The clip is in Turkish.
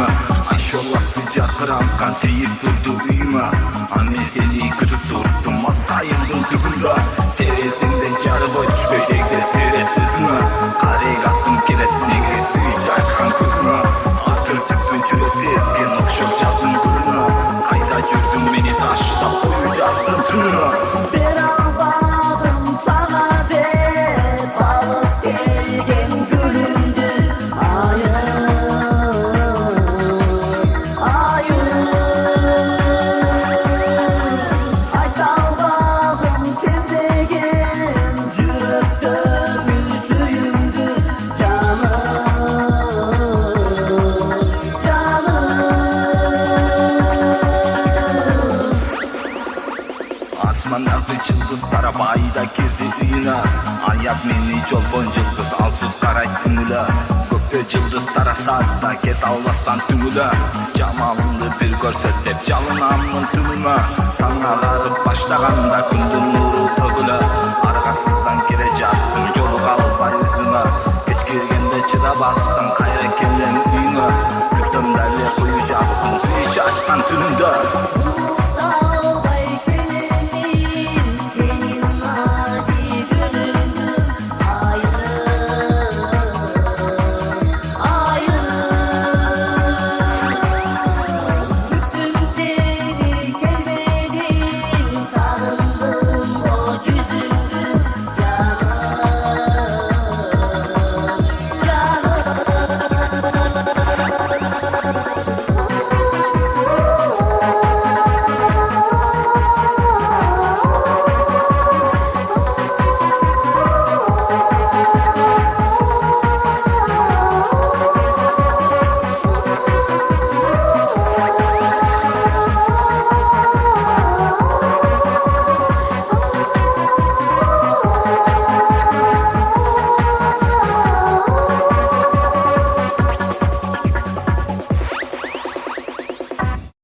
günüme. Aşolla sıcak kıramkan teyip durdu uyuma. Anne seni kütüp durdum masayımdın tübünde. Teresinden çarıp uç köşekte seyret üzüme. Karek attım kelet negre sıcak açkan kızına. Asır çıktın çürüp tezken okşop çaldın kızına. Kayda çürdün beni taşta koyacaksın tününe. Asmandaki yıldızlara bayda girdi düğüne. Ayak meni jolbon yıldız alsız karay tümüle. Gökte yıldızlara saatta ket avlastan tümüle. Camalımdı bir görsettep çalınamın tümüme. Taң ağarıp başlaganda kündün nuru tөгüle. Arkasızdan girecektim jolu kalbay üzüme. Geç girgende çıda bastın kayra kellen uyuna. Kütümlerle koyacaktım suyu açkan tününde.